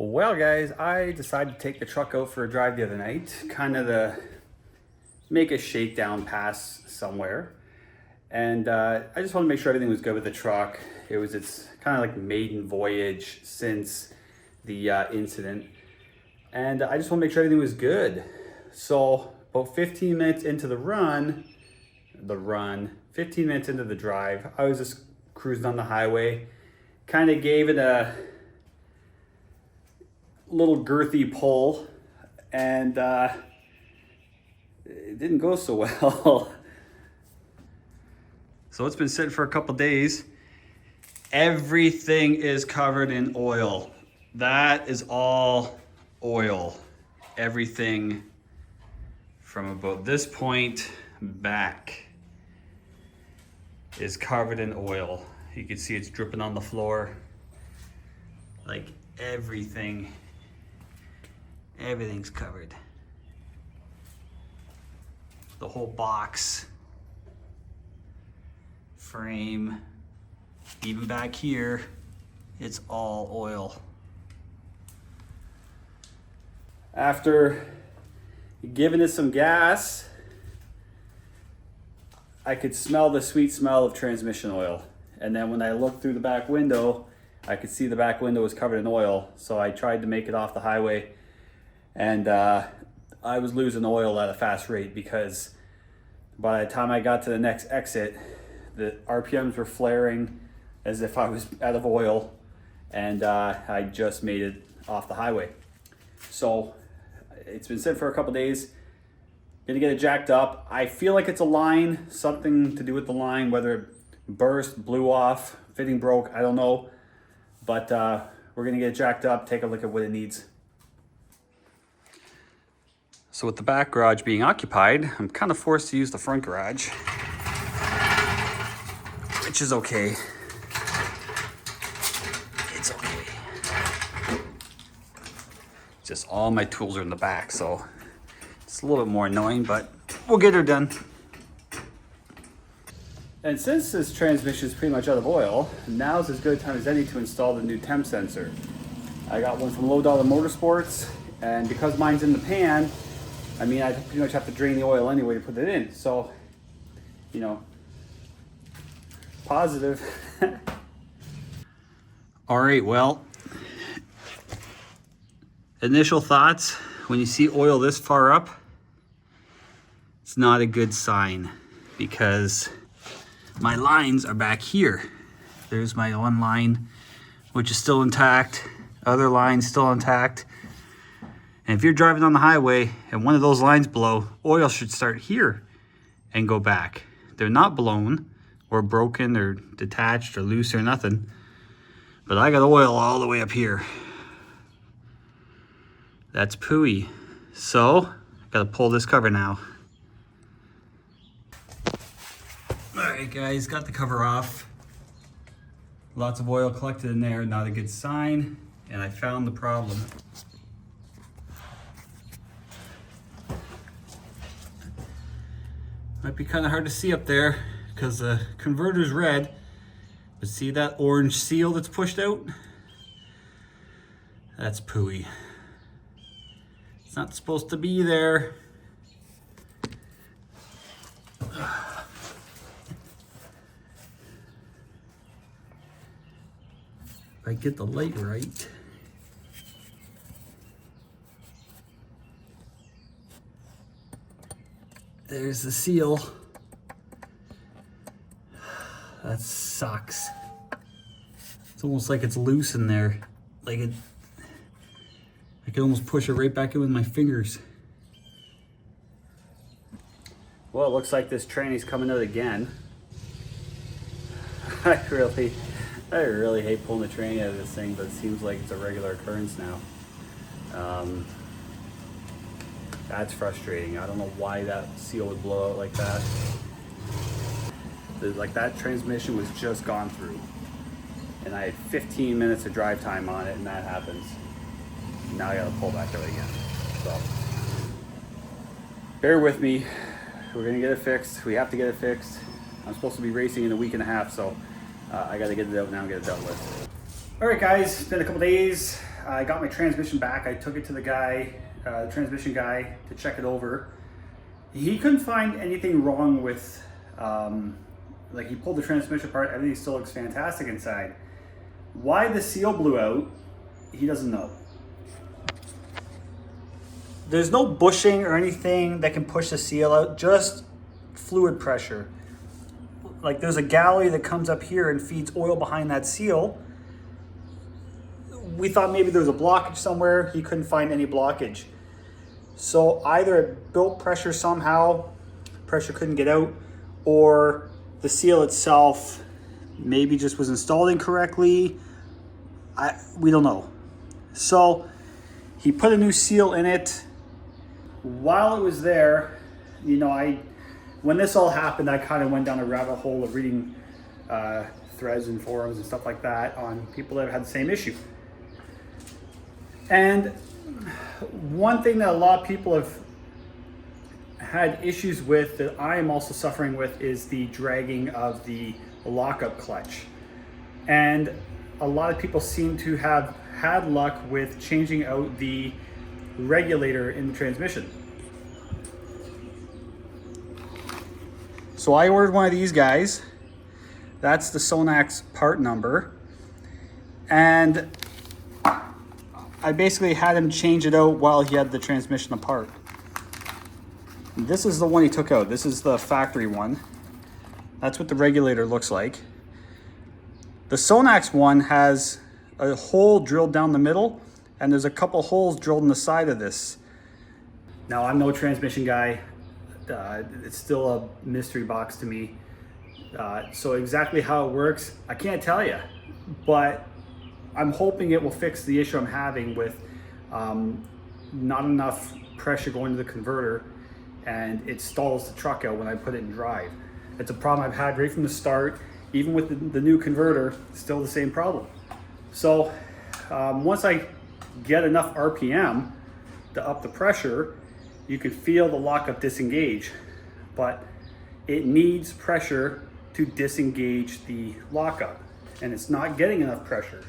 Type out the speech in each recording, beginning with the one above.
Well guys, I decided to take the truck out for a drive the other night, kind of to make a shakedown pass somewhere. And I just wanted to make sure everything was good with the truck. It was its kind of like maiden voyage since the incident. And I just want to make sure everything was good. So about 15 minutes into the run, 15 minutes into the drive, I was just cruising on the highway, kind of gave it a little girthy pull, and it didn't go so well. So it's been sitting for a couple days. Everything is covered in oil. That is all oil. Everything from about this point back is covered in oil. You can see it's dripping on the floor. Like everything's covered. The whole box, frame, even back here, it's all oil. After giving it some gas, I could smell the sweet smell of transmission oil. And then when I looked through the back window, I could see the back window was covered in oil. So I tried to make it off the highway, and I was losing oil at a fast rate because by the time I got to the next exit, the RPMs were flaring as if I was out of oil, and I just made it off the highway. So it's been sitting for a couple days. Gonna get it jacked up. I feel like it's a line, something to do with the line, whether it burst, blew off, fitting broke, I don't know. But we're gonna get it jacked up, take a look at what it needs. So with the back garage being occupied, I'm kind of forced to use the front garage, which is okay. It's okay. Just all my tools are in the back, so it's a little bit more annoying, but we'll get her done. And since this transmission is pretty much out of oil, now's as good a time as any to install the new temp sensor. I got one from Low Dollar Motorsports, and because mine's in the pan, I mean, I pretty much have to drain the oil anyway to put it in. So, you know, positive. All right, well, initial thoughts, when you see oil this far up, it's not a good sign because my lines are back here. There's my one line, which is still intact. Other line still intact. And if you're driving on the highway and one of those lines blow, oil should start here and go back. They're not blown or broken or detached or loose or nothing. But I got oil all the way up here. That's pooey. So, gotta pull this cover now. All right guys, got the cover off. Lots of oil collected in there, not a good sign. And I found the problem. Might be kind of hard to see up there because the converter's red. But see that orange seal that's pushed out? That's pooey. It's not supposed to be there. If I get the light right. There's the seal. That sucks. It's almost like it's loose in there. Like I can almost push it right back in with my fingers. Well, it looks like this tranny's coming out again. I really hate pulling the tranny out of this thing, but it seems like it's a regular occurrence now. That's frustrating. I don't know why that seal would blow out like that. Like that transmission was just gone through. And I had 15 minutes of drive time on it, and that happens. Now I gotta pull back out again. So, bear with me. We're gonna get it fixed. We have to get it fixed. I'm supposed to be racing in a week and a half, so I gotta get it out now and get it dealt with. All right guys, it's been a couple days. I got my transmission back. I took it to the guy, the transmission guy, to check it over. He couldn't find anything wrong with, like, he pulled the transmission apart, everything still looks fantastic inside. Why the seal blew out, he doesn't know. There's no bushing or anything that can push the seal out, just fluid pressure. Like, there's a gallery that comes up here and feeds oil behind that seal. We thought maybe there was a blockage somewhere. He couldn't find any blockage. So either it built pressure somehow, pressure couldn't get out, or the seal itself maybe just was installed incorrectly. We don't know. So he put a new seal in it. While it was there, you know, when this all happened, I kind of went down a rabbit hole of reading threads and forums and stuff like that on people that have had the same issue. And one thing that a lot of people have had issues with, that I am also suffering with, is the dragging of the lockup clutch. And a lot of people seem to have had luck with changing out the regulator in the transmission. So I ordered one of these guys. That's the Sonax part number. And I basically had him change it out while he had the transmission apart. This is the one he took out. This is the factory one. That's what the regulator looks like. The Sonax one has a hole drilled down the middle, and there's a couple holes drilled in the side of this. Now, I'm no transmission guy. It's still a mystery box to me. So exactly how it works, I can't tell you, but I'm hoping it will fix the issue I'm having with not enough pressure going to the converter, and it stalls the truck out when I put it in drive. It's a problem I've had right from the start. Even with the new converter, still the same problem. So once I get enough RPM to up the pressure, you can feel the lockup disengage, but it needs pressure to disengage the lockup, and it's not getting enough pressure.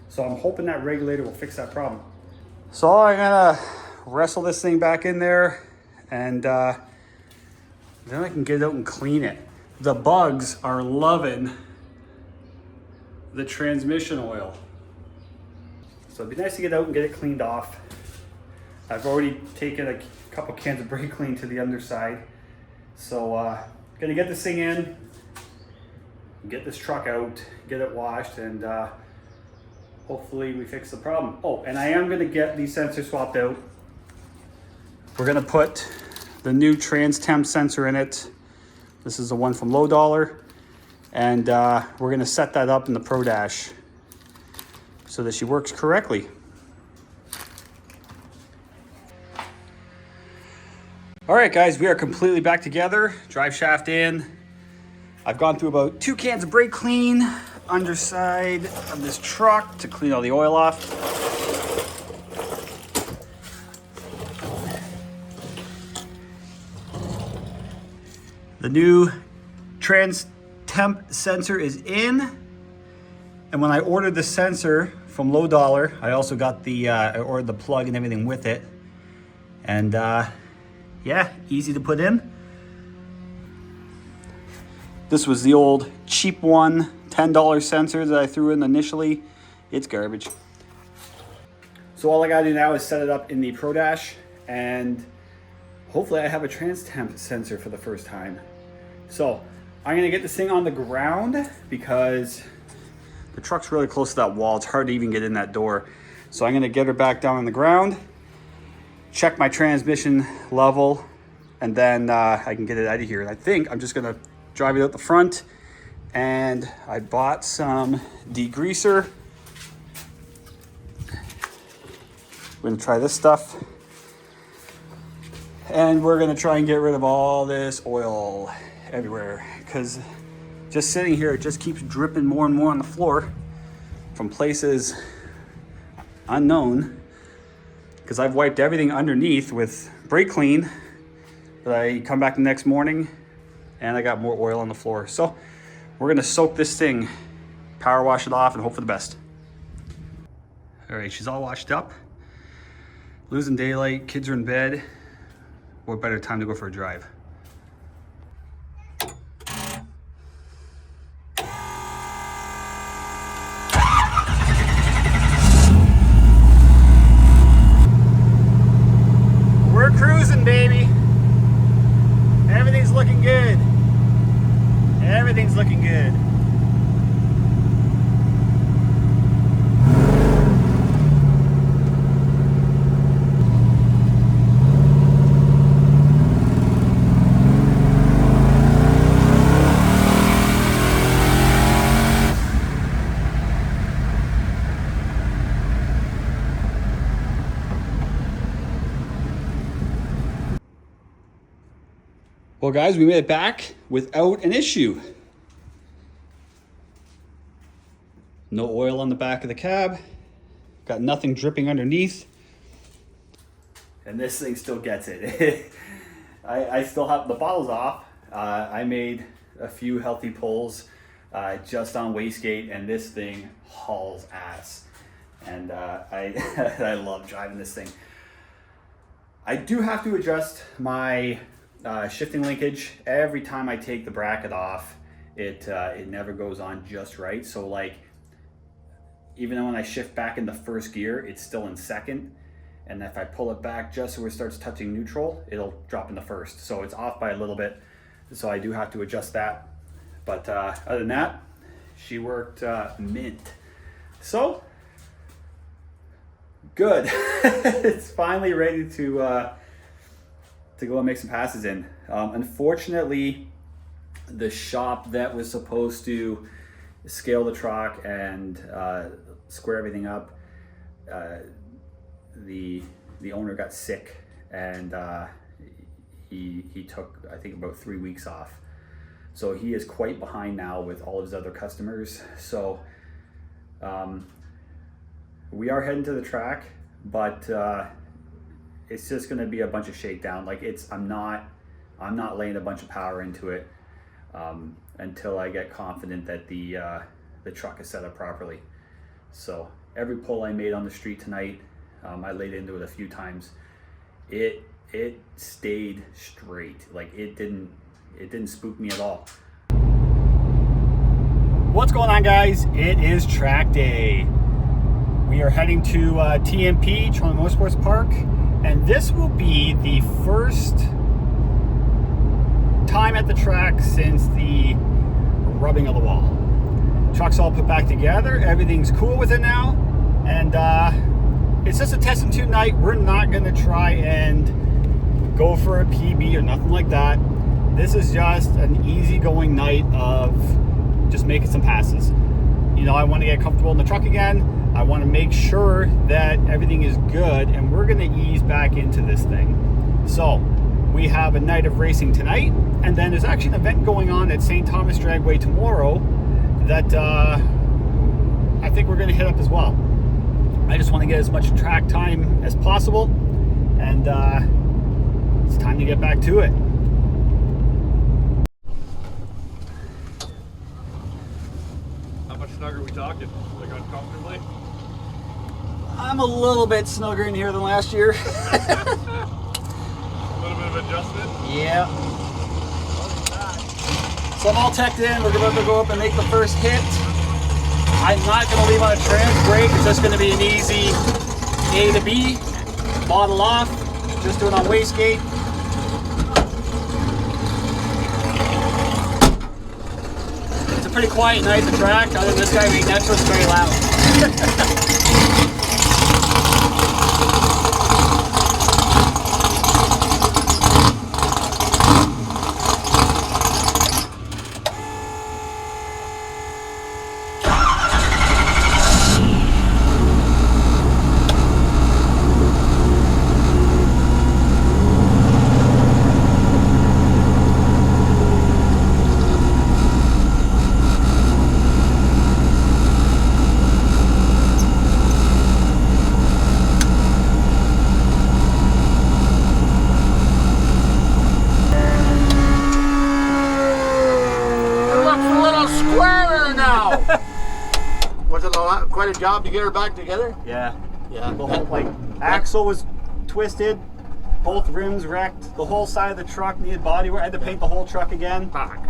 So I'm hoping that regulator will fix that problem. So I'm gonna wrestle this thing back in there, and then I can get it out and clean it. The bugs are loving the transmission oil. So it'd be nice to get out and get it cleaned off. I've already taken a couple cans of brake clean to the underside. So gonna get this thing in, get this truck out, get it washed, and hopefully we fix the problem. Oh, and I am gonna get these sensors swapped out. We're gonna put the new temps sensor in it. This is the one from Low Dollar. And we're gonna set that up in the Pro Dash so that she works correctly. All right, guys, we are completely back together. Drive shaft in. I've gone through about 2 cans of brake clean, underside of this truck to clean all the oil off. The new temp sensor is in. And when I ordered the sensor from Low Dollar, I also got I ordered the plug and everything with it. And yeah, easy to put in. This was the old cheap one, $10 sensor that I threw in initially. It's garbage. So all I gotta do now is set it up in the Pro Dash, and hopefully I have a temp sensor for the first time. So I'm gonna get this thing on the ground because the truck's really close to that wall. It's hard to even get in that door. So I'm gonna get her back down on the ground, check my transmission level, and then I can get it out of here. And I think I'm just gonna drive it out the front, and I bought some degreaser. We're gonna try this stuff, and we're gonna try and get rid of all this oil everywhere, because just sitting here, it just keeps dripping more and more on the floor from places unknown, because I've wiped everything underneath with brake clean, but I come back the next morning and I got more oil on the floor. So we're gonna soak this thing, power wash it off, and hope for the best. All right, she's all washed up. Losing daylight, kids are in bed. What better time to go for a drive? We're cruising, baby. Everything's looking good. Everything's looking good. Well, guys, we made it back without an issue. No oil on the back of the cab. Got nothing dripping underneath. And this thing still gets it. I still have the bottles off. I made a few healthy pulls just on wastegate, and this thing hauls ass. And I love driving this thing. I do have to adjust my shifting linkage. Every time I take the bracket off, it never goes on just right. So like, even when I shift back in the first gear, it's still in second. And if I pull it back just so it starts touching neutral, it'll drop into first. So it's off by a little bit. So I do have to adjust that. But other than that, she worked mint. So good. It's finally ready to go and make some passes in. Unfortunately, the shop that was supposed to scale the truck and square everything up, the owner got sick, and he took, I think, about 3 weeks off. So he is quite behind now with all of his other customers. So we are heading to the track, but it's just going to be a bunch of shakedown. Like, I'm not laying a bunch of power into it until I get confident that the truck is set up properly. So every pull I made on the street tonight, I laid into it a few times. It stayed straight. Like, it didn't spook me at all. What's going on, guys? It is track day. We are heading to TMP, Toronto Motorsports Park, and this will be the first time at the track since the rubbing of the wall. Truck's all put back together, everything's cool with it now, and it's just a test and tune night. We're not going to try and go for a PB or nothing like that. This is just an easygoing night of just making some passes. You know, I want to get comfortable in the truck again. I want to make sure that everything is good, and we're going to ease back into this thing. So we have a night of racing tonight, and then there's actually an event going on at St. Thomas Dragway tomorrow that I think we're going to hit up as well. I just want to get as much track time as possible, and it's time to get back to it. How much snugger are we talking? Like, uncomfortably? I'm a little bit snugger in here than last year. A little bit of adjustment? Yeah. So I'm all teched in. We're about to go up and make the first hit. I'm not going to leave on a trans brake. It's just going to be an easy A to B, bottle off, just do it on wastegate. It's a pretty quiet night at the track, other than this guy being next to us very loud. quite a job to get her back together. Yeah. Yeah. The whole like axle was twisted, both rims wrecked, the whole side of the truck needed body work. I had to paint the whole truck again. Fuck.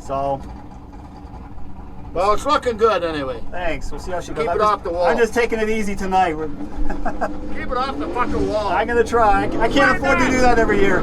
So Well, it's looking good anyway. thanks. We'll see how she goes. Keep it off the wall. I'm just taking it easy tonight. Keep it off the fucking wall. I'm gonna try. I can't afford to do that every year.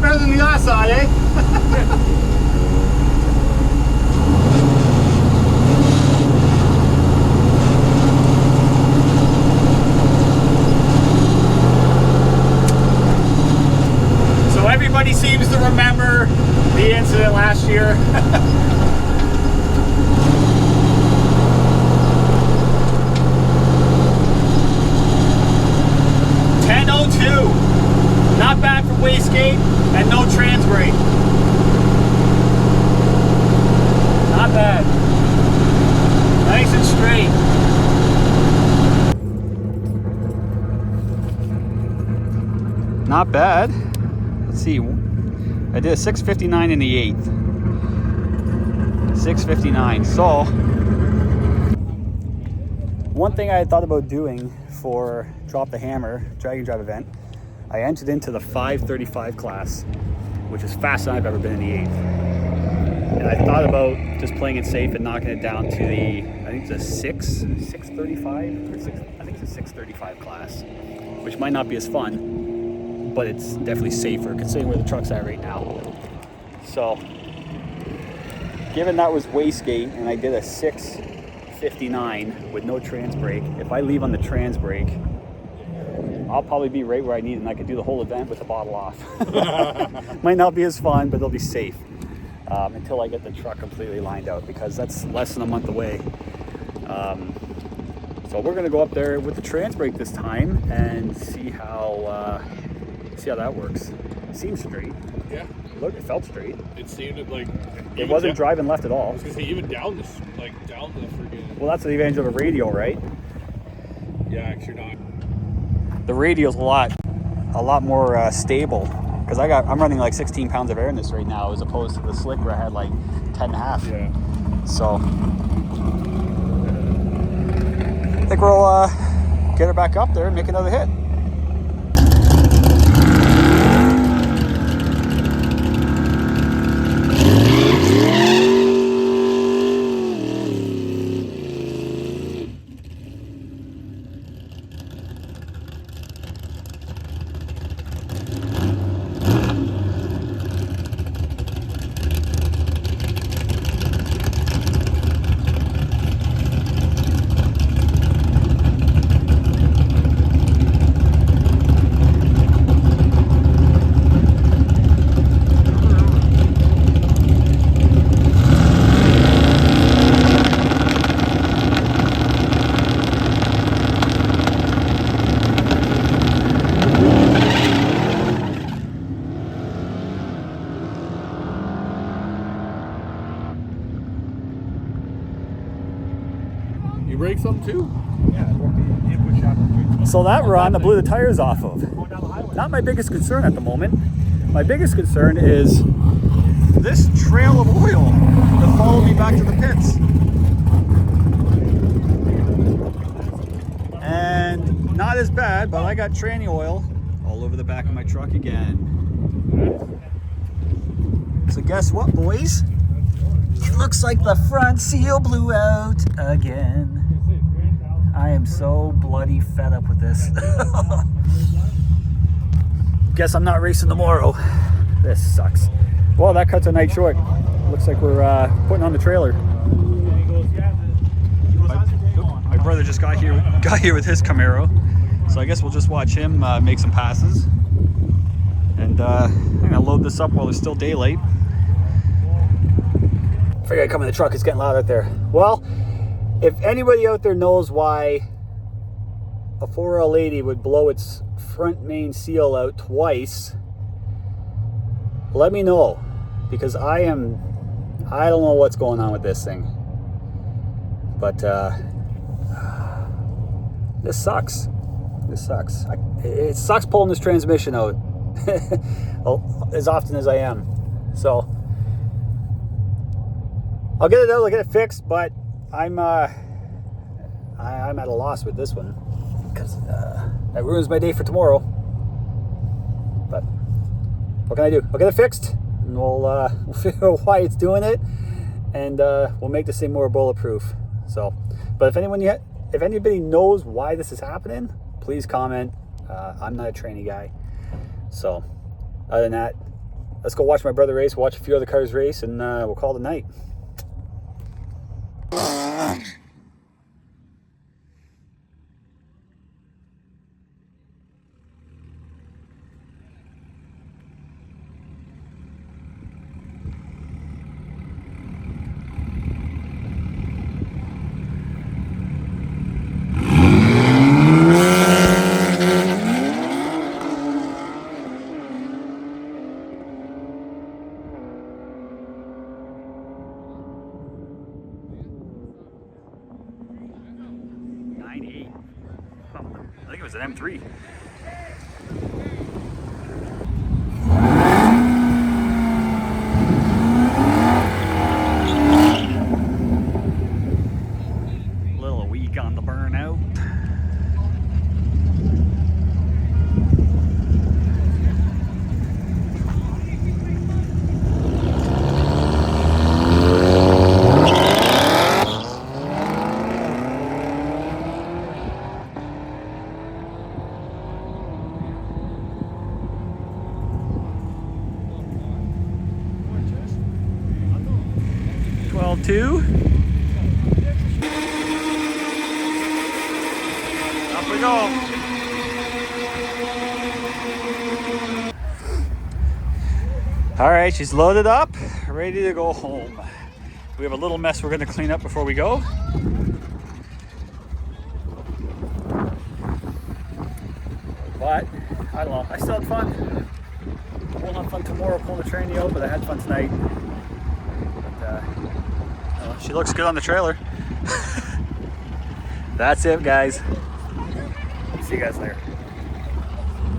Better than the other side, eh? So everybody seems to remember the incident last year. Not bad for wastegate and no trans brake. Not bad. Nice and straight. Not bad. Let's see. I did a 659 in the 8th. 659. So, one thing I had thought about doing for Drop the Hammer drag and drive event, I entered into the 535 class, which is faster than I've ever been in the 8th. And I thought about just playing it safe and knocking it down to the, I think it's a 635, or 6, I think it's a 635 class, which might not be as fun, but it's definitely safer considering where the truck's at right now. So, given that was wastegate and I did a 659 with no trans brake, if I leave on the trans brake, I'll probably be right where I need it, and I could do the whole event with the bottle off. Might not be as fun, but it'll be safe until I get the truck completely lined out, because that's less than a month away. So we're gonna go up there with the trans brake this time and see how that works. It seems straight. Yeah. Look, it felt straight. It seemed like it wasn't driving left at all. I was gonna say even down this, like down the freaking. Well, that's the advantage of a radial, right? Yeah, actually not. The radial's a lot more stable, because I'm running like 16 pounds of air in this right now, as opposed to the slick where I had like 10 and a half. Yeah. So I think we'll get her back up there and make another hit. break something too? Yeah, I broke the input shaft. So that run, I blew the tires off of. Not my biggest concern at the moment. My biggest concern is this trail of oil that followed me back to the pits. And not as bad, but I got tranny oil all over the back of my truck again. So guess what, boys? It looks like the front seal blew out again. I am so bloody fed up with this. Guess I'm not racing tomorrow. This sucks. Well, that cuts a night short. Looks like we're putting on the trailer. My brother just got here with his Camaro, so I guess we'll just watch him make some passes. And I'm gonna load this up while it's still daylight. Figured I'd come in the truck. It's getting loud out there. Well, if anybody out there knows why a 4L80 would blow its front main seal out twice, let me know, because I don't know what's going on with this thing. But this sucks. This sucks. It sucks pulling this transmission out as often as I am. So I'll get it out, I'll get it fixed, but I'm at a loss with this one, because that ruins my day for tomorrow. But what can I do? I'll get it fixed, and we'll figure out why it's doing it, and we'll make this thing more bulletproof. So, but if anybody knows why this is happening, please comment. I'm not a tranny guy. So, other than that, let's go watch my brother race, watch a few other cars race, and we'll call it a night. I think it was an M3. A little weak on the burnout. Two. Off we go. All right, she's loaded up, ready to go home. We have a little mess we're going to clean up before we go. But I don't know, I still had fun. Won't have fun tomorrow pulling the tranny out, but I had fun tonight. She looks good on the trailer. That's it, guys. See you guys later.